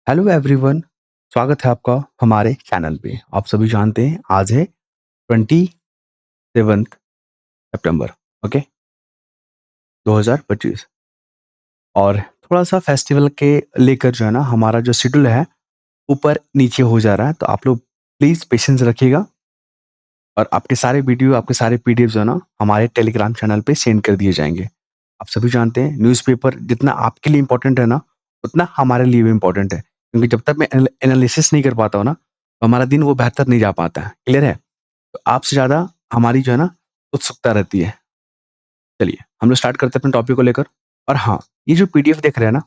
Hello everyone. स्वागत है आपका हमारे चैनल पे। आप सभी जानते हैं आज है 27 सितंबर, ओके, 2025। और थोड़ा सा फेस्टिवल के लेकर जो है ना हमारा जो शेड्यूल है ऊपर नीचे हो जा रहा है, तो आप लोग प्लीज पेशेंस रखिएगा। और आपके सारे वीडियो, आपके सारे पीडीएफ जो है ना हमारे टेलीग्राम चैनल पे सेंड कर दिए जाएंगे। आप सभी जानते हैं न्यूज़पेपर जितना आपके लिए इम्पोर्टेंट है ना उतना हमारे लिए भी इम्पोर्टेंट है, क्योंकि जब तक मैं एनालिसिस नहीं कर पाता हूँ ना तो हमारा दिन वो बेहतर नहीं जा पाता है। क्लियर है? तो आपसे ज़्यादा हमारी जो है ना उत्सुकता रहती है। चलिए हम लोग स्टार्ट करते हैं अपने टॉपिक को लेकर। और हाँ, ये जो पीडीएफ देख रहे हैं ना,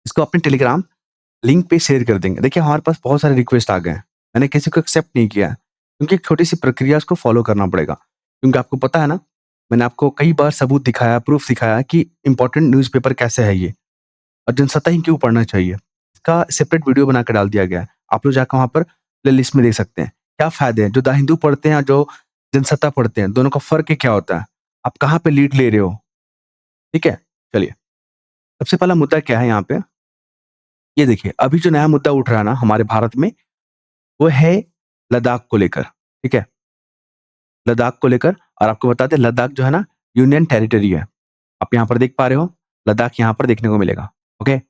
इसको अपने टेलीग्राम लिंक पे शेयर कर देंगे। देखिए हमारे पास बहुत सारे रिक्वेस्ट आ गए हैं, मैंने किसी को एक्सेप्ट नहीं किया है, क्योंकि एक छोटी सी प्रक्रिया उसको फॉलो करना पड़ेगा। क्योंकि आपको पता है ना, मैंने आपको कई बार सबूत दिखाया, प्रूफ दिखाया कि इंपॉर्टेंट न्यूज़पेपर कैसे है ये, और जनसत्ता ही क्यों पढ़ना चाहिए। इसका सेपरेट वीडियो बना के डाल दिया गया है। आप लोग जाकर वहाँ पर प्लेलिस्ट में देख सकते हैं। क्या फ़ायदे हैं, जो द हिंदू पढ़ते हैं और जो जनसत्ता पढ़ते हैं, दोनों का फ़र्क क्या होता है? आप कहाँ पे लीड ले रहे हो? ठीक है? चलिए, सबसे पहला मुद्दा क्या है यहाँ पे? ये देखिए, अभी जो नया मुद्दा उठ रहा है ना हमारे भारत में, वो है लद्दाख को लेकर, ठीक है? लद्दाख को लेकर। और आपको बता दें, लद्दाख जो है ना यूनियन टेरिटरी है। आप यहाँ पर देख पा रहे हो, लद्दाख यहाँ पर देखने को मिलेगा, ओके?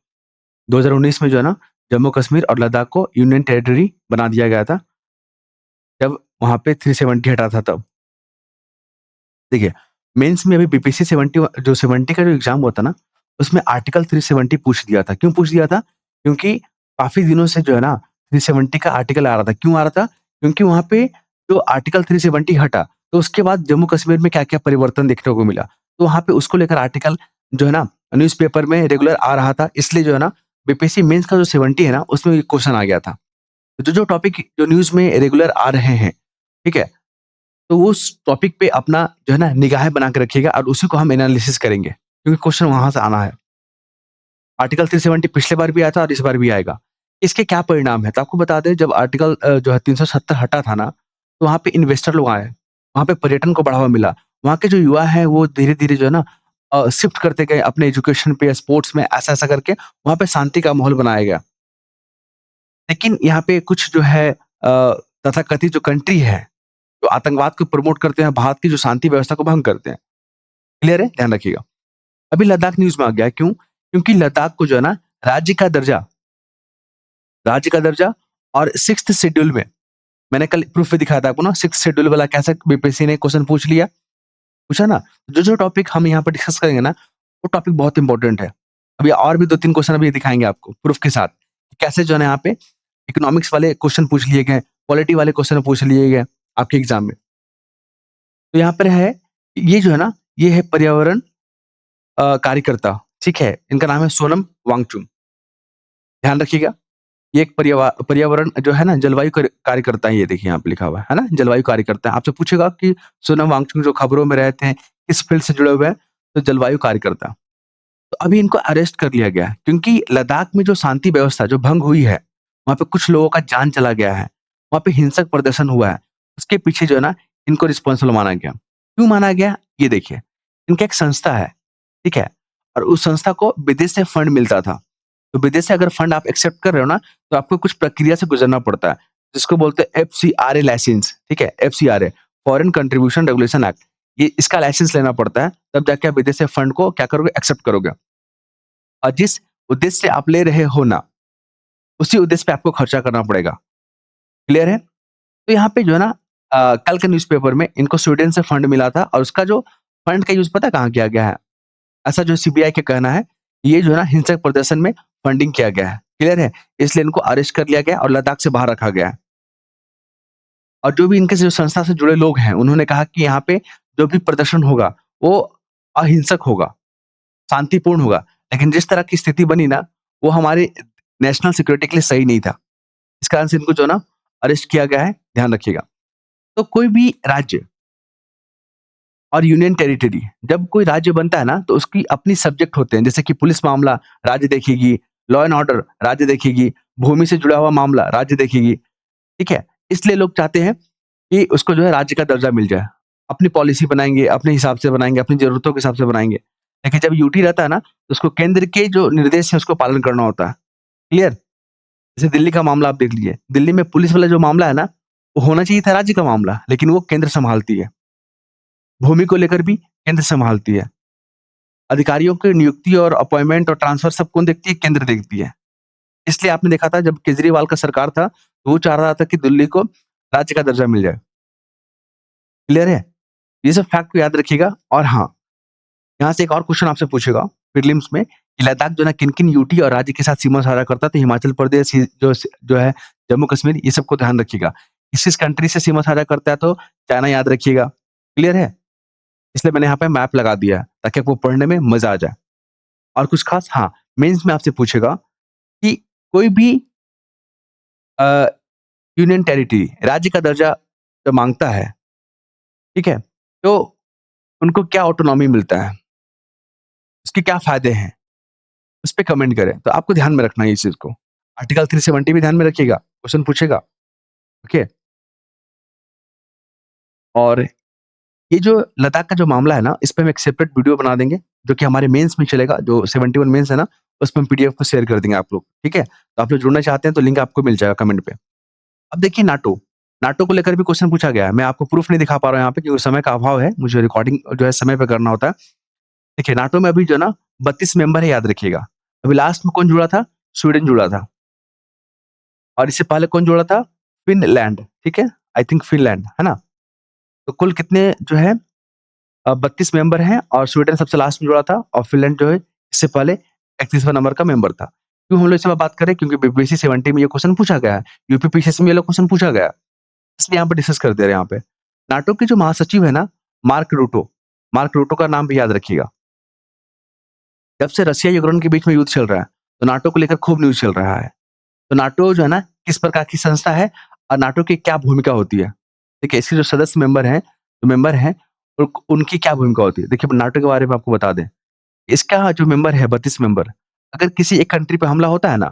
2019 में जो है ना जम्मू कश्मीर और लद्दाख को यूनियन टेरिटरी बना दिया गया था, जब वहाँ पे 370 हटा था तब। देखिए, मेंस में अभी बीपीएससी 70 का जो एग्ज़ाम हुआ था ना, उसमें आर्टिकल 370 पूछ दिया था। क्यों पूछ दिया था? क्योंकि काफ़ी दिनों से जो है ना 370 का आर्टिकल आ रहा था। क्यों आ रहा था? क्योंकि वहाँ पे जो आर्टिकल 370 हटा, तो उसके बाद जम्मू कश्मीर में क्या-क्या परिवर्तन देखने को मिला। तो वहाँ पे उसको लेकर आर्टिकल जो है ना न्यूज़पेपर में रेगुलर आ रहा था। इसलिए जो है ना बीपीएससी मेंस का जो 70 है ना, उसमें ये क्वेश्चन आ गया था। जो टॉपिक जो न्यूज़ में रेगुलर आ रहे हैं, ठीक है? तो उस टॉपिक पे अपना जो है ना निगाहें बना के रखिएगा और उसी को हम एनालिसिस करेंगे, क्योंकि क्वेश्चन वहाँ से आना है। आर्टिकल 370 पिछले बार भी आया था और इस बार भी आएगा। इसके क्या परिणाम हैं? तो आपको बता दें, जब आर्टिकल जो है 370 हटा था ना, तो वहाँ पे इन्वेस्टर लोग आए, वहाँ पे पर्यटन को बढ़ावा मिला। वहाँ के जो युवा हैं वो धीरे-धीरे जो है ना शिफ्ट करते गए अपने एजुकेशन पे, स्पोर्ट्स में, ऐसा-ऐसा करके वहाँ पे शांति का माहौल बनाया गया। लेकिन यहाँ पे कुछ जो है तथाकथित जो कंट्री है, जो आतंकवाद को प्रमोट करते हैं, भारत की जो शांति व्यवस्था को भंग करते हैं। क्लियर है? ध्यान रखिएगा। अभी लद्दाख न्यूज़ में आ गया है, क्यों? क्योंकि लद्दाख को जो है ना राज्य का दर्जा राज्य का दर्जा और 6th शेड्यूल में, मैंने कल प्रूफ भी दिखाया था आपको ना, 6th शेड्यूल वाला कैसे बीपीएससी ने क्वेश्चन पूछ लिया, पूछा ना? जो टॉपिक हम यहाँ पर डिस्कस करेंगे ना, वो टॉपिक बहुत इंपॉर्टेंट है। अभी और भी 2-3 क्वेश्चन अभी दिखाएँगे आपको प्रूफ के साथ, कि कैसे जो है ना यहाँ पे इकोनॉमिक्स वाले क्वेश्चन पूछ लिए गए, पॉलिटी वाले क्वेश्चन पूछ लिए गए आपके एग्ज़ाम में। तो यहाँ पर है, ये जो है ना, ये है पर्यावरण कार्यकर्ता, ठीक है? इनका नाम है सोनम वांगचुक। ध्यान रखिएगा, ये एक पर्यावरण जो है ना जलवायु कार्यकर्ता है, ये देखिए यहाँ पे लिखा हुआ है ना? जलवायु कार्यकर्ता है। आपसे पूछेगा कि सोनम वांगचुक जो खबरों में रहते हैं, किस फील्ड से जुड़े हुए हैं? तो जलवायु कार्यकर्ता। तो अभी इनको अरेस्ट कर लिया गया है, क्योंकि लद्दाख में जो शांति व्यवस्था जो भंग हुई है, वहाँ पे कुछ लोगों का जान चला गया है। वहाँ पे हिंसक प्रदर्शन हुआ है। उसके पीछे जो है ना इनको रिस्पॉन्सिबल माना गया। क्यों माना गया? ये देखिए, इनका एक संस्था है, ठीक है? और उस संस्था को विदेश से फंड मिलता था। तो विदेश से अगर फंड आप एक्सेप्ट कर रहे हो ना, तो आपको कुछ प्रक्रिया से गुजरना पड़ता है, जिसको बोलते हैं एफसीआरए लाइसेंस, ठीक है? FCRA, foreign contribution regulation act. ये इसका लाइसेंस लेना पड़ता है, तब जाके आप विदेश से फंड को क्या करोगे? एक्सेप्ट करोगे। और जिस उद्देश्य से आप ले रहे हो ना, उसी उद्देश्य पे आपको खर्चा करना पड़ेगा। क्लियर है? तो यहाँ पे जो है ना कल के न्यूज़पेपर में इनको स्वीडन से फंड मिला था, और उसका जो फंड का यूज़ पता है कहाँ किया गया है? ऐसा जो सीबीआई का कहना है, ये जो है ना हिंसक प्रदर्शन में फंडिंग किया गया है। क्लियर है? इसलिए इनको अरेस्ट कर लिया गया और लद्दाख से बाहर रखा गया है। और जो भी इनके जो संस्था से जुड़े लोग हैं, उन्होंने कहा कि यहाँ पे जो भी प्रदर्शन होगा, वो अहिंसक होगा, शांतिपूर्ण होगा। लेकिन जिस तरह की स्थिति बनी ना, वो हमारे नेशनल सिक्योरिटी के लिए सही नहीं था। इस कारण से इनको जो है ना अरेस्ट किया गया है, ध्यान रखिएगा। तो कोई भी राज्य और यूनियन टेरिटरी, जब कोई राज्य बनता है ना, तो उसकी अपनी सब्जेक्ट होते हैं। जैसे कि पुलिस मामला राज्य देखेगी, लॉ एंड ऑर्डर राज्य देखेगी, भूमि से जुड़ा हुआ मामला राज्य देखेगी, ठीक है? इसलिए लोग चाहते हैं कि उसको जो है राज्य का दर्जा मिल जाए। अपनी पॉलिसी बनाएँगे, अपने हिसाब से बनाएँगे, अपनी ज़रूरतों के हिसाब से बनाएँगे। लेकिन जब यूटी रहता है ना, तो उसको केंद्र के जो निर्देश है उसको पालन करना होता है। क्लियर? जैसे दिल्ली का मामला आप देख लीजिए, दिल्ली में पुलिस वाला जो मामला है ना, वो होना चाहिए था राज्य का मामला, लेकिन वो केंद्र सँभालती है। भूमि को लेकर भी केंद्र सँभालती है। अधिकारियों की नियुक्ति और अपॉइंटमेंट और ट्रांसफर सब कौन देखती है? केंद्र देखती है। इसलिए आपने देखा था जब केजरीवाल का सरकार था, तो वो चाह रहा था कि दिल्ली को राज्य का दर्जा मिल जाए। क्लियर है? ये सब फैक्ट को याद रखिएगा और हाँ, यहाँ से एक और क्वेश्चन आपसे पूछेगा प्रीलिम्स में कि लद्दाख जो है ना किन-किन यूटी और राज्य के साथ सीमा साझा करता है? तो हिमाचल प्रदेश ही जो है जम्मू कश्मीर ये सबको ध्यान रखिएगा। किस-किस कंट्री से सीमा साझा करता है तो चाइना याद रखिएगा। क्लियर है? इसलिए मैंने यहाँ पे मैप लगा दिया है ताकि आपको पढ़ने में मज़ा आ जाए। और कुछ खास हाँ, मेंस में आपसे पूछेगा कि कोई भी अ, यूनियन टेरिटरी राज्य का दर्जा जब माँगता है, ठीक है? तो उनको क्या ऑटोनॉमी मिलता है? उसके क्या फ़ायदे हैं? उस पे कमेंट करें। तो आपको ध्यान में रखना है इस चीज़ को। आर्टिकल 370 भी ध्यान में रखिएगा, क्वेश्चन पूछेगा, ओके? और ये जो लद्दाख का जो मामला है ना, इस पे हम एक सेपरेट वीडियो बना देंगे, जो कि हमारे मेंस में चलेगा, जो 71 मेंस है ना, उसमें हम पीडीएफ को शेयर कर देंगे आप लोग, ठीक है? तो आप लोग जुड़ना चाहते हैं तो लिंक आपको मिल जाएगा कमेंट पे। अब देखिए नाटो, नाटो को लेकर भी क्वेश्चन पूछा गया है। मैं आपको प्रूफ नहीं दिखा पा रहा हूँ यहाँ पे क्योंकि समय का अभाव है, मुझे रिकॉर्डिंग जो है समय पे करना होता है। देखिए नाटो में अभी जो है ना 32 मेंबर है याद रखिएगा। अभी लास्ट में कौन जुड़ा था? स्वीडन जुड़ा था और इससे पहले कौन जुड़ा था? फ़िनलैंड, ठीक है? आई थिंक फ़िनलैंड, है ना? तो कुल कितने जो है 32 मेंबर हैं और स्वीडन सबसे लास्ट में जुड़ा था और फ़िनलैंड जो है इससे पहले 31वां नंबर का मेंबर था। क्यों हम लोग इस समय बात कर रहे हैं? क्योंकि बीपीएससी 70 में ये क्वेश्चन पूछा गया है। यूपीपीसीएस में ये वाला क्वेश्चन पूछा गया है। इसलिए यहाँ पे डिस्कस कर दे रहे हैं यहाँ पे। नाटो के जो महासचिव है ना, मार्क रूटो का नाम भी याद रखिएगा। जब से रसिया यूक्रेन के बीच में युद्ध चल रहा है, तो नाटो को लेकर खूब न्यूज़ चल रहा है। तो नाटो जो है ना, किस प्रकार की संस्था है और नाटो की क्या भूमिका होती है? देखिए, इसके जो सदस्य मेंबर हैं, उनकी क्या भूमिका होती है? देखिए, नाटो के बारे में आपको बता दें। इसका जो मेंबर है 32 मेंबर, अगर किसी एक कंट्री पे हमला होता है ना,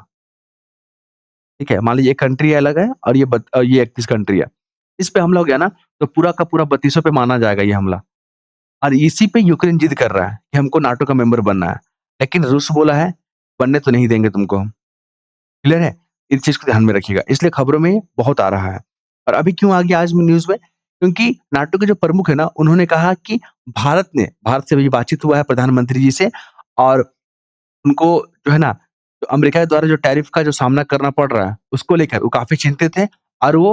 ठीक है? मान लीजिए एक कंट्री अलग है और ये 31 कंट्री है। इस पे हमला हो गया ना, तो पूरा का पूरा 32 पे माना जाएगा ये हमला। और इसी पे यूक्रेन जिद कर रहा है कि हमको नाटो का मेंबर बनना है। लेकिन रूस बोला है, बनने तो नहीं देंगे तुमको हम। क्लियर है? इस चीज़ को ध्यान में रखिएगा। इसलिए खबरों में ये बहुत आ रहा है। और अभी क्यों आ गया आज न्यूज़ में? क्योंकि नाटो के जो प्रमुख है ना, उन्होंने कहा कि भारत से भी बातचीत हुआ है प्रधानमंत्री जी से और उनको जो है ना, जो अमेरिका द्वारा जो टैरिफ का जो सामना करना पड़ रहा है, उसको लेकर वो काफ़ी चिंतित हैं और वो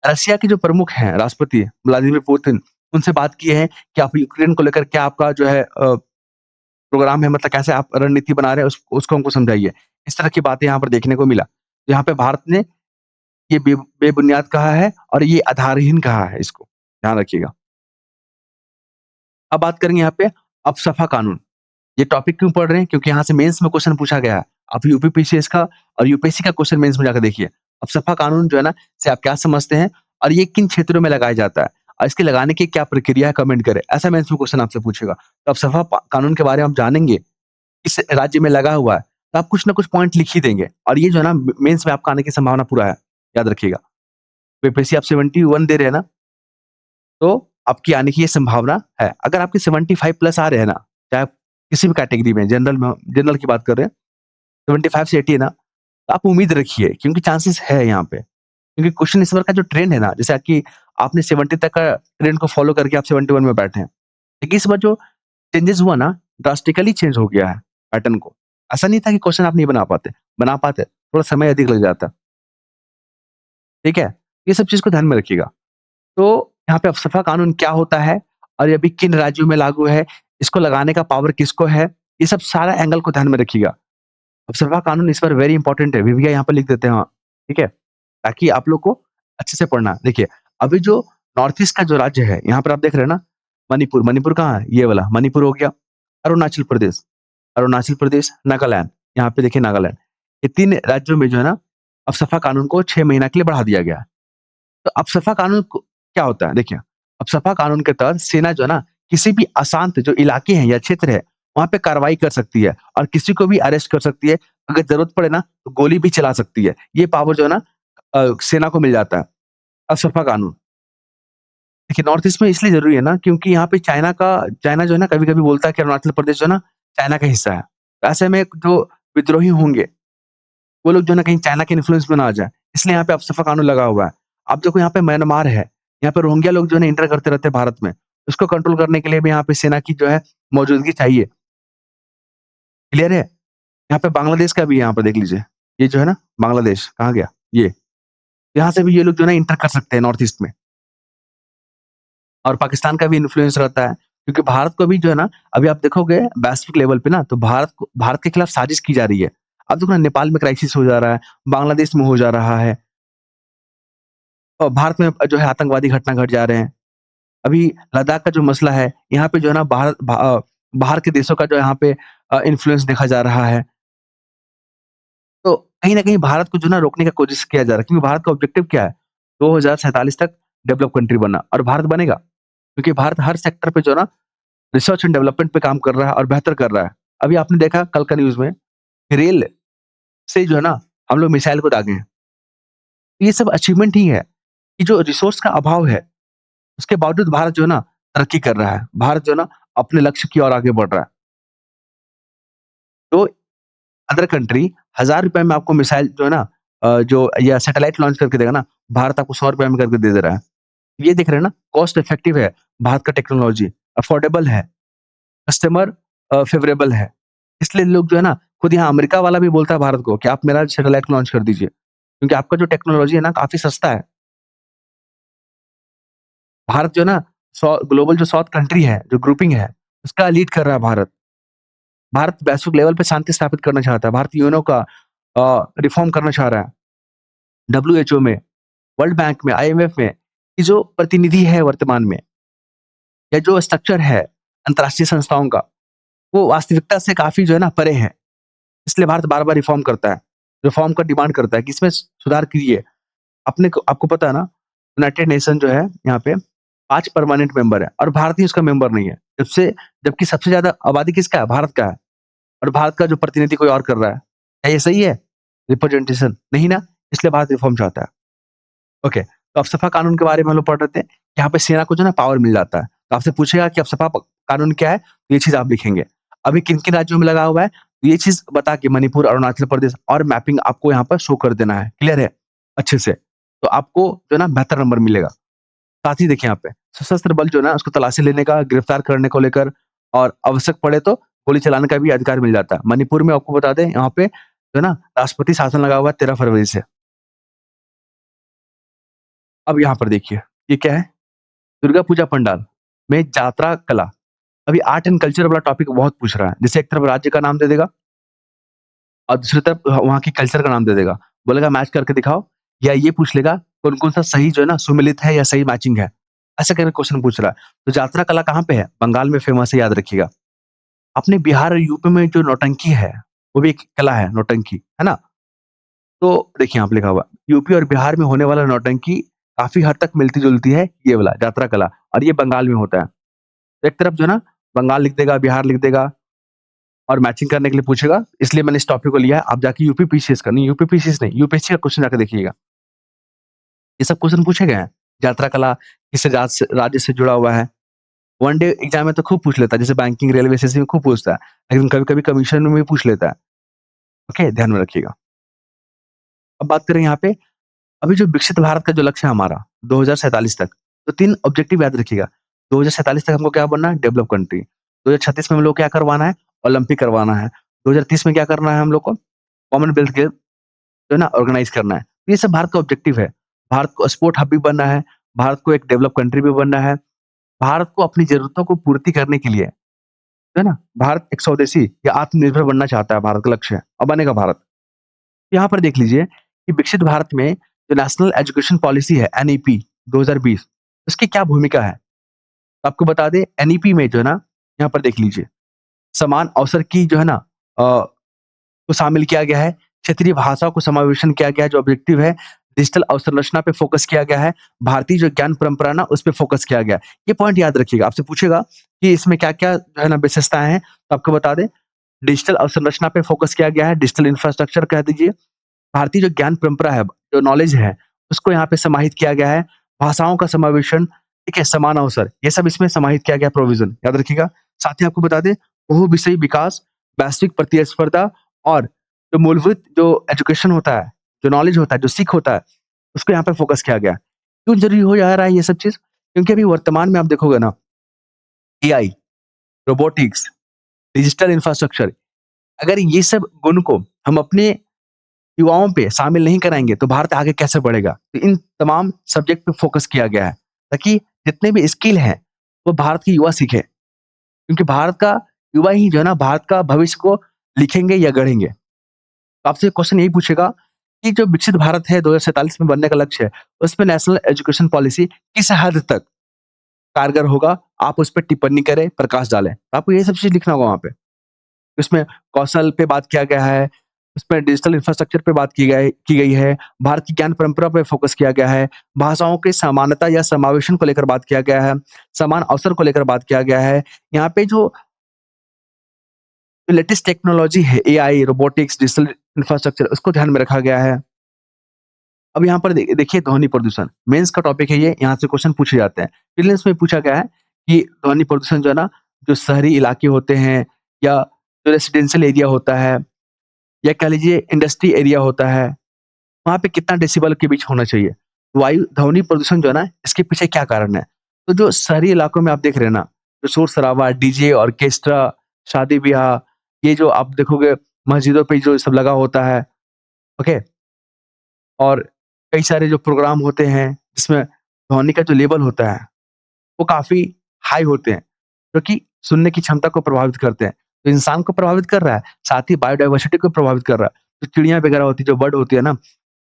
रशिया के जो प्रमुख हैं, राष्ट्रपति व्लादिमीर पुतिन, उनसे बात किए हैं कि आप यूक्रेन को लेकर क्या आपका जो है प्रोग्राम है, मतलब कैसे आप रणनीति बना रहे हैं उसको हमको समझाइए। इस तरह की बातें यहाँ पर देखने को मिला। यहाँ पे भारत ने ये बेबुनियाद कहा है और ये आधारहीन कहा है इसको, ध्यान रखिएगा। अब बात करेंगे यहाँ पे अफसफा कानून। ये टॉपिक क्यों पढ़ रहे हैं? क्योंकि यहाँ से मेंस में क्वेश्चन पूछा गया है। आप यूपीपीसीएस का और यूपीएससी का क्वेश्चन मेंस में जाकर देखिए। अफसफा कानून जो है ना, इसे आप क्या समझते हैं और ये किन क्षेत्रों में लगाया जाता है? और इसके लगाने की क्या प्रक्रिया है? कमेंट करें। ऐसा मेंस में क्वेश्चन आपसे पूछेगा। तो अफसफा कानून के बारे में आप जानेंगे, किस राज्य में लगा हुआ है, तो आप कुछ ना कुछ पॉइंट लिख ही देंगे और ये जो है ना मेंस में आपका आने की संभावना पूरा है। याद रखिएगा। यूपीएससी आप 71 दे रहे हैं ना, तो आपकी आने की ये संभावना है। अगर आपके 75 प्लस आ रहे हैं ना, चाहे आप किसी भी कैटेगरी में जनरल की बात कर रहे हैं, 75 से 80 है ना, तो आप उम्मीद रखिए क्योंकि चांसेस है यहाँ पे। क्योंकि क्वेश्चन इस बार का जो ट्रेंड है ना, जैसे कि आपने 70 तक का ट्रेंड को फॉलो करके आप 71 में बैठे हैं। लेकिन इस बार जो चेंजेस हुआ ना, ड्रास्टिकली चेंज हो गया है पैटर्न को। ऐसा नहीं था कि क्वेश्चन आप नहीं बना पाते, थोड़ा समय अधिक लग जाता, ठीक है? ये सब चीज़ को ध्यान में रखिएगा। तो यहाँ पे अफ़सपा कानून क्या होता है और ये अभी किन राज्यों में लागू है, इसको लगाने का पावर किसको है, ये सब सारा एंगल को ध्यान में रखिएगा। अफ़सपा कानून इस बार वेरी इंपोर्टेंट है, वीवीआई यहाँ पे लिख देते हैं हाँ, ठीक है? ताकि आप लोग को अच्छे से पढ़ना। देखिए, अभी जो नॉर्थ ईस्ट का जो राज्य है, यहाँ पर आप देख रहे हैं ना, मणिपुर कहाँ है? ये वाला मणिपुर हो गया, अरुणाचल प्रदेश, नागालैंड, यहाँ पे देखिए नागालैंड। ये 3 राज्यों में जो है ना, अफ़सपा कानून को 6 महीना के लिए बढ़ा दिया गया है। तो अफ़सपा कानून को क्या होता है? देखिए, अफ़सपा कानून के तहत सेना जो है ना, किसी भी अशांत जो इलाके हैं या क्षेत्र है, वहाँ पे कार्रवाई कर सकती है और किसी को भी अरेस्ट कर सकती है। अगर ज़रूरत पड़े ना, तो गोली भी चला सकती है। ये पावर जो है ना सेना को मिल जाता है, अफ़सपा कानून। देखिए, नॉर्थ ईस्ट में इसलिए ज़रूरी है ना, क्योंकि यहाँ पे चाइना जो है ना, कभी-कभी बोलता है कि अरुणाचल प्रदेश जो है ना, चाइना का हिस्सा है। तो ऐसे में जो विद्रोही होंगे वो लोग जो है ना कहीं चाइना के इन्फ्लुएंस में ना आ जाए, इसलिए यहाँ पे अफस्पा कानून लगा हुआ है। अब देखो यहाँ पे म्यांमार है, यहाँ पे रोहिंग्या लोग जो है ना एंटर करते रहते हैं भारत में, उसको कंट्रोल करने के लिए भी यहाँ पे सेना की जो है मौजूदगी चाहिए, क्लियर है? यहाँ पे बांग्लादेश का भी है, यहाँ पे देख लीजिए, ये जो है ना बांग्लादेश, कहाँ गया? ये, यहाँ से भी ये लोग जो है ना एंटर कर सकते हैं नॉर्थ ईस्ट में। और पाकिस्तान का भी इन्फ्लुएंस रहता है, क्योंकि भारत को भी जो है ना, अभी आप देखोगे वैश्विक लेवल पे ना, तो भारत के खिलाफ साजिश की जा रही है। अब देखो ना नेपाल में क्राइसिस हो जा रहा है, बांग्लादेश में हो जा रहा है, और भारत में जो है आतंकवादी घटना घट जा रहे हैं। अभी लद्दाख का जो मसला है, यहाँ पे जो है ना बाहर के देशों का जो यहाँ पे इन्फ्लुएंस देखा जा रहा है। तो कहीं न कहीं भारत को जो है ना रोकने का कोशिश किया जा रहा है, क्योंकि भारत का ऑब्जेक्टिव क्या है? 2047 तक डेवलप कंट्री बनना, और भारत बनेगा। क्योंकि भारत हर सेक्टर पे जो है ना रिसर्च एंड डेवलपमेंट पे काम कर रहा है और बेहतर कर रहा है। अभी आपने देखा कल का न्यूज़ में, रेल से जो है ना हम लोग मिसाइल को दागे हैं। ये सब अचीवमेंट ही है, कि जो रिसोर्स का अभाव है, उसके बावजूद भारत जो है ना तरक्की कर रहा है। भारत जो है ना अपने लक्ष्य की ओर आगे बढ़ रहा है। तो अदर कंट्री ₹1000 में आपको मिसाइल जो है ना जो या सैटेलाइट लॉन्च करके देगा ना, भारत आपको ₹100 में करके दे रहा है। ये देख रहे हैं ना, कॉस्ट इफेक्टिव है भारत का टेक्नोलॉजी, अफोर्डेबल है, कस्टमर फेवरेबल है। इसलिए लोग जो है ना, खुद यहाँ अमेरिका वाला भी बोलता है भारत को कि आप मेरा सैटेलाइट लॉन्च कर दीजिए, क्योंकि आपका जो टेक्नोलॉजी है ना काफ़ी सस्ता है। भारत जो है ना, ग्लोबल जो साउथ कंट्री है, जो ग्रुपिंग है, उसका लीड कर रहा है भारत। भारत वैश्विक लेवल पे शांति स्थापित करना चाहता है। भारत यूएनओ का रिफॉर्म करना चाह रहा है। डब्ल्यूएचओ में, वर्ल्ड बैंक में, आईएमएफ में, ये जो प्रतिनिधि है वर्तमान में, या जो स्ट्रक्चर है अंतर्राष्ट्रीय संस्थाओं का, वो वास्तविकता से काफ़ी जो है ना परे है। इसलिए भारत बार-बार रिफॉर्म करता है। रिफॉर्म का डिमांड करता है कि इसमें सुधार कीजिए। आपको पता है ना, यूनाइटेड नेशन जो है यहाँ पे 5 परमानेंट मेंबर है, और भारत ही उसका मेंबर नहीं है। जबकि सबसे ज़्यादा आबादी किसका है? भारत का है, और भारत का जो प्रतिनिधि कोई और कर रहा है। क्या ये सही है? रिप्रेजेंटेशन? नहीं ना, इसलिए भारत रिफॉर्म चाहता है। ओके, तो अफ़सपा कानून के बारे में हम लोग पढ़ रहे थे। यहाँ पे सेना को जो है ना पावर मिल जाता है। तो आपसे पूछेगा कि अफ़सपा कानून क्या है? तो ये चीज़ आप लिखेंगे। अभी किन-किन राज्यों में लगा हुआ है? तो ये चीज़ बता के मणिपुर, अरुणाचल प्रदेश और मैपिंग आपको यहाँ पर शो कर देना है। क्लियर है? अच्छे से। तो आपको जो है ना बेहतर नंबर मिलेगा। साथ ही देखिए यहाँ पे, सशस्त्र बल जो है ना उसको तलाशी लेने का, गिरफ्तार करने को लेकर, और आवश्यक पड़े तो गोली चलाने का भी अधिकार मिल जाता है। मणिपुर में आपको बता दें, यहाँ पे जो है ना राष्ट्रपति शासन लगा हुआ है 13 फरवरी से। अब यहाँ पर देखिए, ये क्या है? दुर्गा पूजा पंडाल में जात्रा कला। अभी आर्ट एंड कल्चर वाला टॉपिक बहुत पूछ रहा है। जैसे एक तरफ राज्य का नाम दे देगा, और दूसरी तरफ वहाँ की कल्चर का नाम दे देगा। बोलेगा मैच करके दिखाओ, या ये पूछ लेगा कौन-कौन सा सही जो है ना सुमेलित है या सही मैचिंग है। ऐसा करके क्वेश्चन पूछ रहा है। तो जात्रा कला कहाँ पे है? बंगाल में फेमस है, याद रखिएगा। अपने बिहार और यूपी में जो नौटंकी है, वो भी एक कला है, नौटंकी, है ना? तो देखिए यहाँ पे लिखा हुआ है, यूपी और बिहार में होने वाला नौटंकी काफ़ी हद तक मिलती-जुलती है, ये वाला जात्रा कला, और ये बंगाल में होता है। एक तरफ जो है ना बंगाल लिख देगा, बिहार लिख देगा, और मैचिंग करने के लिए पूछेगा, इसलिए मैंने इस टॉपिक को लिया है। आप जाके यूपी पीसीएस का नहीं, यूपी पीसीएस नहीं, यूपीएससी का क्वेश्चन जाके देखिएगा। ये सब क्वेश्चन पूछे गए हैं। यात्रा कला किस राज्य से जुड़ा हुआ है। वन डे एग्ज़ाम में तो खूब पूछ लेता है, जैसे बैंकिंग, रेलवे, एसएससी में खूब पूछता है। लेकिन कभी-कभी कमीशन में भी पूछ लेता है। ओके, ध्यान में रखिएगा। अब बात करें यहाँ पे, अभी जो विकसित भारत का जो लक्ष्य है हमारा 2047 तक, तो 3 ऑब्जेक्टिव याद रखिएगा। 2047 तक हमको क्या बनना है? Develop country. 2036 में हम लोग को क्या करवाना है? ओलंपिक करवाना है। 2030 में क्या करना है हम लोग को? कॉमनवेल्थ गेम जो है ना ऑर्गेनाइज़ करना है। ये सब भारत का ऑब्जेक्टिव है। भारत को स्पोर्ट हब भी बनना है, भारत को एक डेवलप कंट्री भी बनना है, भारत को अपनी ज़रूरतों को पूर्ति करने के लिए, है ना? भारत एक स्वदेशी या आत्मनिर्भर बनना चाहता है, भारत का लक्ष्य है, और बनेगा भारत। यहाँ पर देख लीजिए कि विकसित भारत में जो नेशनल एजुकेशन पॉलिसी है एनईपी 2020, उसकी क्या भूमिका है? तो आपको बता दें, एनईपी में जो है ना, यहाँ पर देख लीजिए, समान अवसर की जो है ना को शामिल किया गया है, क्षेत्रीय भाषाओं को समावेशन किया गया है, जो ऑब्जेक्टिव है, डिजिटल अवसंरचना पे फोकस किया गया है, भारतीय जो ज्ञान परंपरा ना उस पे फोकस किया गया है। ये पॉइंट याद रखिएगा। आपसे पूछेगा कि इसमें क्या-क्या जो है ना विशेषताएँ हैं, तो आपको बता दें, डिजिटल अवसंरचना पे फोकस किया गया है, डिजिटल इंफ्रास्ट्रक्चर कह दीजिए, भारतीय जो ज्ञान परंपरा है, जो नॉलेज है, उसको यहाँ पे समाहित किया गया है। भाषाओं का समावेशन, ठीक है, समान अवसर, ये सब इसमें समाहित किया गया प्रोविज़न, याद रखिएगा। साथ ही आपको बता दें, बहुविषयी विकास, वैश्विक प्रतिस्पर्धा और जो मूलभूत जो एजुकेशन होता है, जो नॉलेज होता है, जो सीख होता है, उसको यहाँ पे फ़ोकस किया गया है। क्यों ज़रूरी हो जा रहा है ये सब चीज़? क्योंकि अभी वर्तमान में आप देखोगे ना, एआई, रोबोटिक्स, डिजिटल इंफ्रास्ट्रक्चर, अगर ये सब गुण को हम अपने युवाओं पे शामिल नहीं कराएँगे, तो भारत आगे कैसे बढ़ेगा? तो इन तमाम सब्जेक्ट पे फ़ोकस किया गया है, ताकि जितने भी स्किल हैं, वो भारत के युवा सीखें। क्योंकि भारत का युवा ही जो है ना, भारत का भविष्य को लिखेंगे या गढ़ेंगे। तो आपसे क्वेश्चन यही पूछेगा कि जो विकसित भारत है 2047 में बनने का लक्ष्य है, उसमें नेशनल एजुकेशन पॉलिसी किस हद तक कारगर होगा? आप उस पे टिप्पणी करें, प्रकाश डालें। आपको ये सब चीज़ लिखना होगा वहाँ पे। उसमें कौशल पे बात किया गया है, उसमें डिजिटल इंफ्रास्ट्रक्चर पे बात की गई है, भारत की ज्ञान परंपरा पे फ़ोकस किया गया है, भाषाओं की समानता या समावेशन को लेकर बात किया गया है, समान अवसर को लेकर बात किया गया है। यहाँ पे जो लेटेस्ट टेक्नोलॉजी है, एआई, रोबोटिक्स, डिजिटल इंफ्रास्ट्रक्चर, उसको ध्यान में रखा गया है। अब यहाँ पर देखिए ध्वनि प्रदूषण, मेंस का टॉपिक है ये, यहाँ से क्वेश्चन पूछे जाते हैं। प्रीलिम्स में पूछा गया है कि ध्वनि प्रदूषण जो है ना, जो शहरी इलाके होते हैं या जो रेसिडेंशियल एरिया होता है या कह लीजिए इंडस्ट्री एरिया होता है, वहाँ पे कितना डेसिबल के बीच होना चाहिए? वायु ध्वनि प्रदूषण जो है ना, इसके पीछे क्या कारण है? तो जो शहरी इलाकों में आप देख रहे हैं ना, जो शोर-शराबा, डीजे, ऑर्केस्ट्रा, शादी-ब्याह, ये जो आप देखोगे मस्जिदों पे जो सब लगा होता है, ओके? और कई सारे जो प्रोग्राम होते हैं, जिसमें ध्वनि का जो लेवल होता है, वो काफ़ी हाई होते हैं, जो कि सुनने की क्षमता को प्रभावित करते हैं। तो इंसान को प्रभावित कर रहा है, साथ ही बायोडायवर्सिटी को प्रभावित कर रहा है। जो चिड़िया वगैरह होती है, जो बर्ड होती है ना,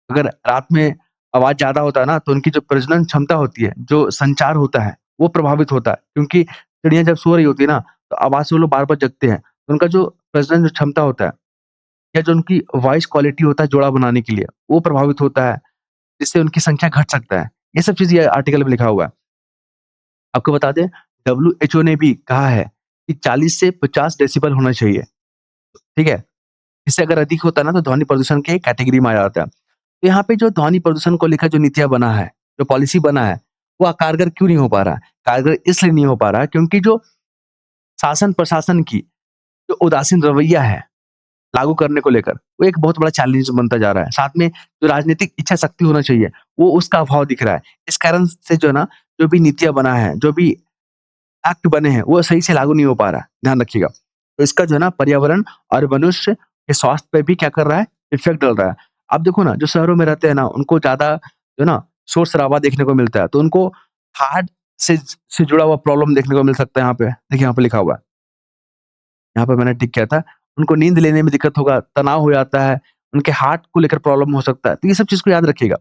अगर रात में आवाज़ ज़्यादा होता है ना, तो उनकी जो प्रजनन क्षमता होती है, जो संचार होता है, वो प्रभावित होता है। क्योंकि चिड़िया जब सो रही होती है ना, तो आवाज़ से वो लोग बार-बार जगते हैं। तो उनका जो प्रजनन जो क्षमता होता है या जो उनकी वॉइस क्वालिटी होता है जोड़ा बनाने के लिए, वो प्रभावित होता है, जिससे उनकी संख्या घट सकता है। ये सब चीज़ ये आर्टिकल में लिखा हुआ है। आपको बता दें, डब्ल्यूएचओ ने भी कहा है कि 40 से 50 डेसिबल होना चाहिए, ठीक है? इससे अगर अधिक होता है ना, तो ध्वनि प्रदूषण के कैटेगरी में आ जाता है। तो यहाँ पे जो ध्वनि प्रदूषण को लेकर जो नीतियाँ बना है, जो पॉलिसी बना है, वो कारगर क्यों नहीं हो पा रहा है? कारगर इसलिए नहीं हो पा रहा है क्योंकि जो शासन-प्रशासन की जो उदासीन रवैया है, लागू करने को लेकर, वो एक बहुत बड़ा चैलेंज बनता जा रहा है। साथ में जो राजनीतिक इच्छा शक्ति होना चाहिए, वो उसका अभाव दिख रहा है। इस कारण से जो है ना, जो भी नीतियाँ बना है, जो भी एक्ट बने हैं, वो सही से लागू नहीं हो पा रहा है, ध्यान रखिएगा। तो इसका जो है ना पर्यावरण और मनुष्य के स्वास्थ्य पे भी क्या कर रहा है, इफ़ेक्ट डाल रहा है। आप देखो ना, जो शहरों में रहते हैं ना, उनको ज़्यादा जो है ना शोर-शराबा देखने को मिलता है, तो उनको हार्ट से जुड़ा हुआ प्रॉब्लम देखने को मिल सकता है यहाँ पे। देखिए यहाँ पे लिखा हुआ है, यहाँ पे मैंने टिक किया था। उनको नींद लेने में दिक्कत होगा, तनाव हो जाता है, उनके हार्ट को लेकर प्रॉब्लम हो सकता है। तो ये सब चीज़ को याद रखिएगा।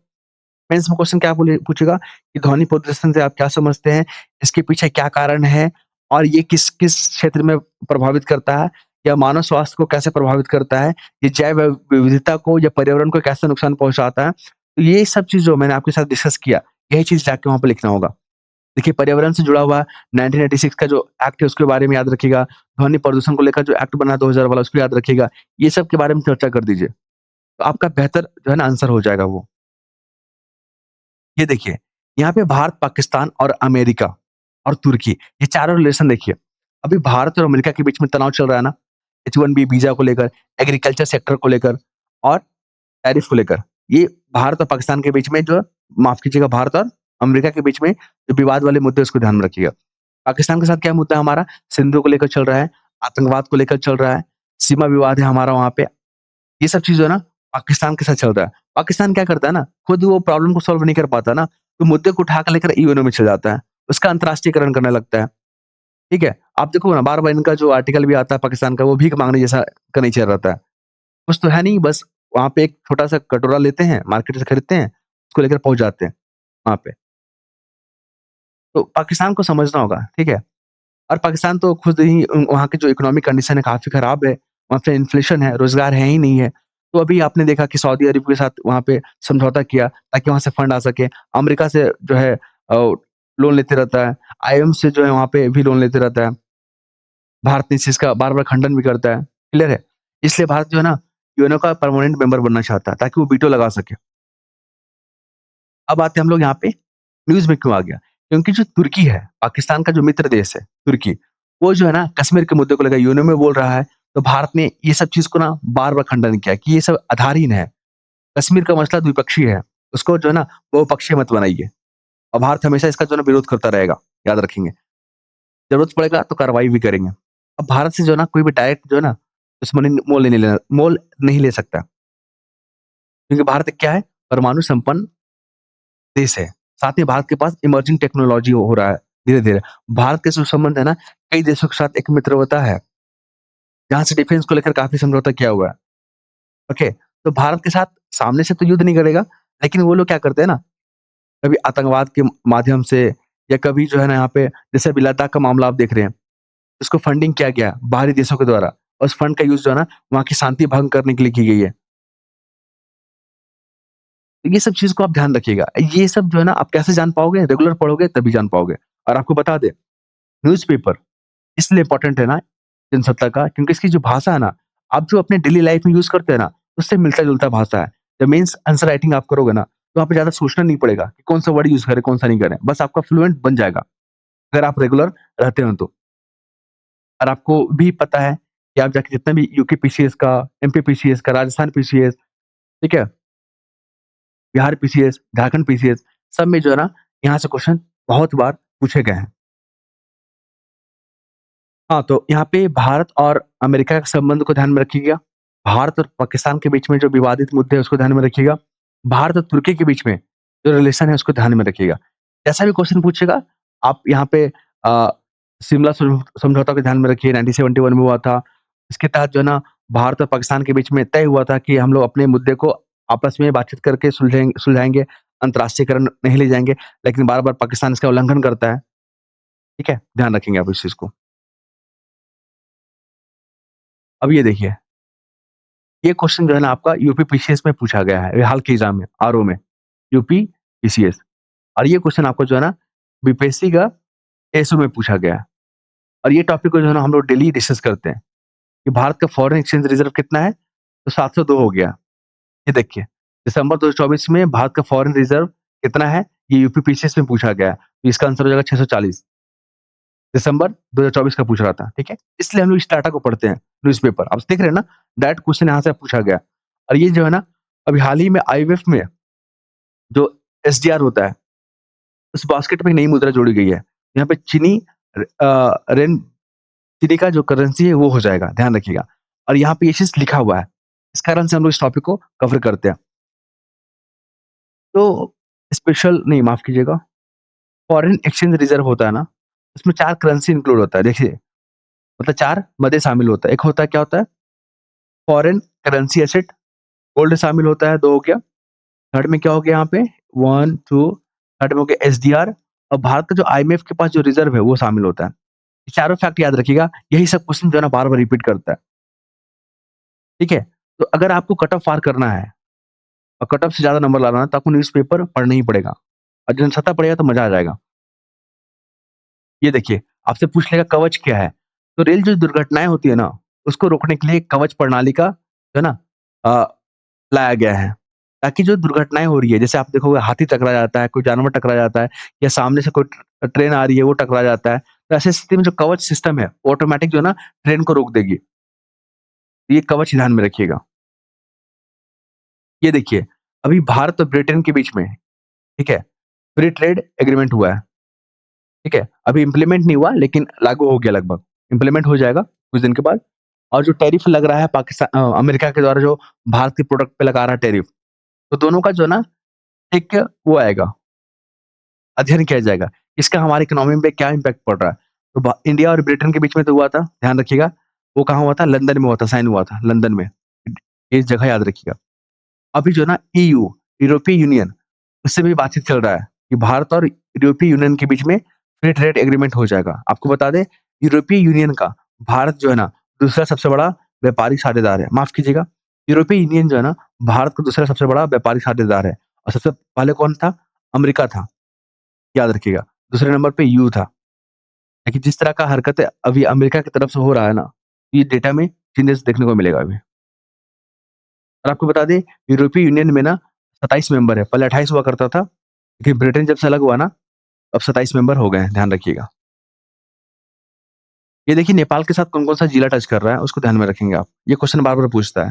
मेंस में क्वेश्चन क्या पूछेगा कि ध्वनि प्रदूषण से आप क्या समझते हैं? इसके पीछे क्या कारण है? और ये किस-किस क्षेत्र में प्रभावित करता है? या मानव स्वास्थ्य को कैसे प्रभावित करता है? ये जैव विविधता को या पर्यावरण को कैसे नुकसान पहुँचाता है? तो ये सब चीज़ जो मैंने आपके साथ डिस्कस किया, यही चीज़ जाके वहाँ पे लिखना होगा। देखिए पर्यावरण से जुड़ा हुआ 1986 का जो एक्ट है उसके बारे में याद रखिएगा। ध्वनि प्रदूषण को लेकर जो एक्ट बना 2000 वाला उसको याद रखिएगा। ये सब के बारे में चर्चा कर दीजिए। तो आपका बेहतर जो है ना आंसर हो जाएगा वो। ये देखिए, यहाँ पे भारत, पाकिस्तान और अमेरिका और तुर्की, ये चारों रिलेशन देखिए। अभी भारत और अमेरिका के बीच में तनाव चल रहा है ना, H-1B वीज़ा को लेकर, एग्रीकल्चर सेक्टर को लेकर और टैरिफ को लेकर। ये भारत और पाकिस्तान के बीच में जो माफ़ कीजिएगा भारत और अमेरिका के बीच में जो विवाद वाले मुद्दे हैं उसको ध्यान में रखिएगा। पाकिस्तान के साथ क्या मुद्दा है हमारा? सिंधु को लेकर चल रहा है, आतंकवाद को लेकर चल रहा है, सीमा विवाद है हमारा वहाँ पे। ये सब चीज़ जो है ना पाकिस्तान के साथ चल रहा है। पाकिस्तान क्या करता है ना, खुद वो प्रॉब्लम को सॉल्व नहीं कर पाता ना, तो मुद्दे को उठा के लेकर यूएनओ में चला जाता है। उसका अंतर्राष्ट्रीयकरण करने लगता है, ठीक है? आप देखो ना बार-बार इनका जो आर्टिकल भी आता है पाकिस्तान का वो भीख माँगने जैसा का नेचर रहता है। कुछ तो है नहीं बस वहाँ पे एक छोटा-सा कटोरा लेते हैं, मार्केट से खरीदते हैं, उसको लेकर पहुँच जाते हैं वहाँ पे। तो पाकिस्तान को समझना होगा, ठीक है? और पाकिस्तान तो खुद ही वहाँ की जो इकोनॉमिक कंडीशन है काफ़ी खराब है, वहाँ पे इन्फ्लेशन है, रोज़गार है ही नहीं है। तो अभी आपने देखा कि सऊदी अरब के साथ वहाँ पे समझौता किया ताकि वहाँ से फंड आ सके। अमेरिका से जो है लोन लेते रहता है, आईएमएफ से जो है वहाँ पे भी लोन लेते रहता है। भारत ने इस चीज़ का बार-बार खंडन भी करता है, क्लियर है? इसलिए भारत जो है ना यूएनओ का परमानेंट मेंबर बनना चाहता है ताकि वो वीटो लगा सके। अब आते हैं हम लोग यहाँ पे न्यूज़ में क्यों आ गया? क्योंकि जो तुर्की है, पाकिस्तान का जो मित्र देश है, तुर्की, वो जो है ना कश्मीर के मुद्दे को लेकर यूएनओ में बोल रहा है। तो भारत ने ये सब चीज़ को ना बार-बार खंडन किया कि ये सब आधारहीन है। कश्मीर का मसला द्विपक्षीय है, उसको जो है ना बहुपक्षीय मत बनाइए और भारत हमेशा इसका जो है ना विरोध करता रहेगा, याद रखेंगे। ज़रूरत पड़ेगा तो कार्रवाई भी करेंगे। अब भारत से जो है ना कोई भी डायरेक्ट जो है ना दुश्मनी मोल नहीं ले सकता, क्योंकि भारत एक क्या है परमाणु संपन्न देश है। साथ ही भारत के पास इमर्जिंग टेक्नोलॉजी हो रहा है धीरे-धीरे। भारत के जो संबंध है ना कई देशों के साथ एक मित्रवता है, जहाँ से डिफेंस को लेकर काफ़ी समझौता किया हुआ है। ओके, तो भारत के साथ सामने से तो युद्ध नहीं करेगा, लेकिन वो लोग क्या करते हैं ना, कभी आतंकवाद के माध्यम से या कभी जो है ना यहाँ पे जैसे अभी लद्दाख का मामला आप देख रहे हैं, उसको फंडिंग किया गया बाहरी देशों के द्वारा और उस फंड का यूज़ जो है ना वहाँ की शांति भंग करने के लिए की गई है। तो ये सब चीज़ को आप ध्यान रखिएगा। ये सब जो है ना आप कैसे जान पाओगे? रेगुलर पढ़ोगे तभी जान पाओगे। और आपको बता दें, न्यूज़पेपर इसलिए इम्पोर्टेंट है ना जनसत्ता का, क्योंकि इसकी जो भाषा है ना, आप जो अपने डेली लाइफ में यूज़ करते हैं ना, उससे मिलता-जुलता भाषा है। जब मेन्स आंसर राइटिंग आप करोगे ना, तो वहाँ पे ज़्यादा सोचना नहीं पड़ेगा कि कौन-सा वर्ड यूज़ करें, कौन-सा नहीं करें। बस आपका फ्लुएंट बन जाएगा, अगर आप रेगुलर रहते हो तो। और आपको भी पता है कि आप जाके जितना भी यूके पीसीएस का, एमपी पीसीएस का, राजस्थान पीसीएस, ठीक है? बिहार पीसीएस, झारखंड पीसीएस, सब में जो है ना, यहाँ से क्वेश्चन बहुत बार पूछे गए हैं। हाँ, तो यहाँ पे भारत और अमेरिका के संबंध को ध्यान में रखिएगा। भारत और पाकिस्तान के बीच में जो विवादित मुद्दे हैं उसको ध्यान में रखिएगा। भारत और तुर्की के बीच में जो रिलेशन है उसको ध्यान में रखिएगा। जैसा भी क्वेश्चन पूछेगा आप यहाँ पे अ, शिमला समझौता को ध्यान में रखिए 1971 में हुआ था। इसके तहत जो है ना भारत और पाकिस्तान के बीच में तय हुआ था कि हम लोग अपने मुद्दे को आपस में बातचीत करके सुलझाएँगे, अंतर्राष्ट्रीयकरण नहीं ले जाएँगे। लेकिन बार-बार पाकिस्तान इसका उल्लंघन करता है। ठीक है? ध्यान रखेंगे आप इस चीज़ को। अब ये देखिए, ये क्वेश्चन जो है ना आपका यूपी पीसीएस में पूछा गया है, हाल के एग्ज़ाम में, आरओ में, यूपी पीसीएस और ये क्वेश्चन आपको जो है ना बीपीएससी का एसओ में पूछा गया है और ये टॉपिक को जो है ना हम लोग डेली डिस्कस करते हैं कि भारत का फॉरेन एक्सचेंज रिज़र्व कितना है? तो 702 हो गया। ये देखिए, दिसंबर 2024 में भारत का फॉरेन रिज़र्व कितना है? ये यूपी पीसीएस में पूछा गया है। तो इसका आंसर हो जाएगा 640। दिसंबर 2024 का पूछ रहा था, ठीक है? इसलिए हम लोग इस डाटा को पढ़ते हैं, न्यूज़पेपर। आप देख रहे हैं ना, डायरेक्ट क्वेश्चन यहाँ से पूछा गया और ये जो है ना, अभी हाल ही में आईएमएफ में जो एसडीआर होता है, उस बास्केट में एक नई मुद्रा जोड़ी गई है। यहाँ पे रेन चीनी का जो करेंसी है वो हो जाएगा, ध्यान रखिएगा और यहाँ पे ये चीज़ लिखा हुआ है। इस कारण से हम लोग इस टॉपिक को कवर करते हैं। तो स्पेशल नहीं माफ़ कीजिएगा, फॉरेन एक्सचेंज रिज़र्व होता है ना, उसमें 4 करेंसी इंक्लूड होता है। देखिए, मतलब 4 मदे शामिल होता है। एक होता है क्या होता है? फॉरेन करेंसी एसेट, गोल्ड शामिल होता है, 2 हो गया। थर्ड में क्या हो गया यहाँ पे 1, 2 थर्ड में हो गया एसडीआर और भारत का जो आईएमएफ के पास जो रिज़र्व है वो शामिल होता है। ये चारों फैक्ट याद रखिएगा, यही सब क्वेश्चन जो है ना बार-बार रिपीट करता है, ठीक है? तो अगर आपको कट ऑफ पार करना है और कट ऑफ से ज़्यादा नंबर लाना है तो आपको न्यूज़पेपर पढ़ना ही पड़ेगा और जनसत्ता पढ़ेगा तो मज़ा आ जाएगा। ये देखिए, आपसे पूछ लेगा कवच क्या है? तो रेल जो दुर्घटनाएँ होती है ना, उसको रोकने के लिए कवच प्रणाली का जो है ना अ, लाया गया है। ताकि जो दुर्घटनाएँ हो रही है, जैसे आप देखोगे हाथी टकरा जाता है, कोई जानवर टकरा जाता है या सामने से कोई ट्रेन आ रही है, वो टकरा जाता है। तो ऐसी स्थिति में जो कवच सिस्टम है, ऑटोमैटिक जो है ना ट्रेन को रोक देगी। ये कवच ध्यान में रखिएगा। ये देखिए, अभी भारत और ब्रिटेन के बीच में, ठीक है, फ्री ट्रेड एग्रीमेंट हुआ है, ठीक है? अभी इम्प्लीमेंट नहीं हुआ लेकिन लागू हो गया लगभग। इम्प्लीमेंट हो जाएगा कुछ दिन के बाद और जो टैरिफ लग रहा है अमेरिका के द्वारा जो भारत के प्रोडक्ट पे लगा रहा है टैरिफ, तो दोनों का जो है ना एक वो आएगा, अध्ययन किया जाएगा। इसका हमारी इकोनॉमी पे क्या इम्पैक्ट पड़ रहा है। तो इंडिया और ब्रिटेन के बीच में तो हुआ था, ध्यान रखिएगा। वो कहाँ हुआ था? लंदन में हुआ था, साइन हुआ था लंदन में। ये जगह याद रखिएगा। अभी जो है ना ईयू, यूरोपीय यूनियन, उससे भी बातचीत चल रहा है कि भारत और यूरोपीय यूनियन के बीच में फ्री ट्रेड एग्रीमेंट हो जाएगा। आपको बता दें, यूरोपीय यूनियन का भारत जो है ना दूसरा सबसे बड़ा व्यापारिक साझेदार है। माफ़ कीजिएगा, यूरोपीय यूनियन जो है ना भारत का दूसरा सबसे बड़ा व्यापारिक साझेदार है और सबसे पहले कौन था? अमेरिका था, याद रखिएगा। दूसरे नंबर पे ईयू था। लेकिन जिस तरह का हरकत है अभी अमेरिका की तरफ से हो रहा है ना, ये डेटा में चेंजेस देखने को मिलेगा अभी। और आपको बता दें, यूरोपीय यूनियन में ना 27 मेंबर है, पहले 28 हुआ करता था, लेकिन ब्रिटेन जब से अलग हुआ ना, अब 27 मेंबर हो गए हैं, ध्यान रखिएगा। ये देखिए नेपाल के साथ कौन-कौन सा जिला टच कर रहा है, उसको ध्यान में रखेंगे आप। ये क्वेश्चन बार-बार पूछता है।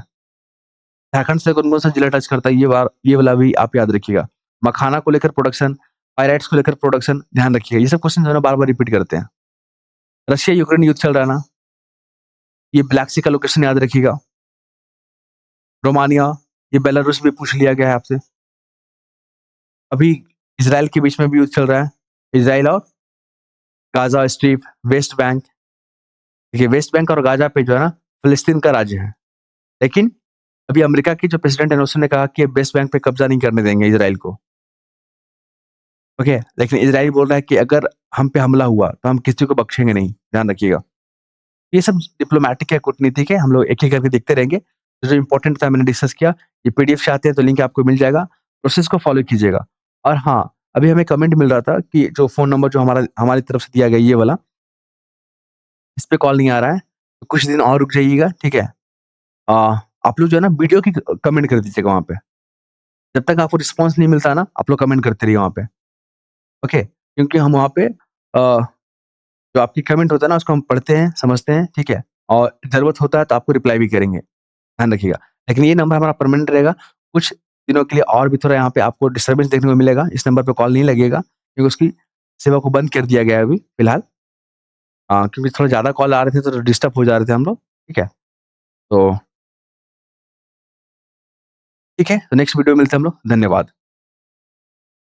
झारखंड से कौन-कौन सा जिला टच करता है, ये वाला भी आप याद रखिएगा। मखाना को लेकर प्रोडक्शन, पायराइट्स को लेकर प्रोडक्शन ध्यान रखिएगा। ये सब क्वेश्चन जो है ना बार-बार रिपीट करते हैं। रशिया यूक्रेन युद्ध चल रहा है ना, ये ब्लैक सी का लोकेशन याद रखिएगा। रोमानिया, ये बेलारूस भी पूछ लिया गया है आपसे। अभी इज़राइल के बीच में भी युद्ध चल रहा है। इज़राइल और गाज़ा स्ट्रिप, वेस्ट बैंक। देखिए वेस्ट बैंक और गाज़ा पे जो है ना फ़िलिस्तीन का राज्य है। लेकिन अभी अमेरिका के जो प्रेसिडेंट है ना उसने कहा कि वेस्ट बैंक पे कब्ज़ा नहीं करने देंगे इज़राइल को। ओके? लेकिन इज़राइल बोल रहा है कि अगर हम पे हमला हुआ तो हम किसी को बख्शेंगे नहीं, ध्यान रखिएगा। ये सब डिप्लोमैटिक है, कूटनीतिक है, हम लोग एक-एक करके देखते रहेंगे। जो इम्पोर्टेंट था मैंने डिस्कस किया। ये पीडीएफ चाहते हैं तो लिंक आपको मिल जाएगा। प्रोसेस को फॉलो कीजिएगा। और हाँ, अभी हमें कमेंट मिल रहा था कि जो फ़ोन नंबर जो हमारी तरफ से दिया गया ये वाला, इस पे कॉल नहीं आ रहा है। तो कुछ दिन और रुक जाइएगा, ठीक है? अ, आप लोग जो है ना वीडियो की कमेंट कर दीजिएगा वहाँ पे। जब तक आपको रिस्पॉन्स नहीं मिलता है ना, आप लोग कमेंट करते रहिए वहाँ पे, ओके? क्योंकि हम वहाँ पे जो आपकी कमेंट होता है ना उसको हम पढ़ते हैं, समझते हैं, ठीक है? और ज़रूरत होता है तो आपको रिप्लाई भी करेंगे। ध्यान रखिएगा। लेकिन ये नंबर हमारा परमानेंट रहेगा। कुछ दिनों के लिए और भी थोड़ा यहाँ पे आपको डिस्टर्बेंस देखने को मिलेगा। इस नंबर पे कॉल नहीं लगेगा क्योंकि उसकी सेवा को बंद कर दिया गया है अभी फ़िलहाल। क्योंकि थोड़ा ज़्यादा कॉल आ रहे थे तो डिस्टर्ब हो जा रहे थे हम लोग, ठीक है? तो ठीक है, तो नेक्स्ट वीडियो में मिलते हैं हम लोग। धन्यवाद।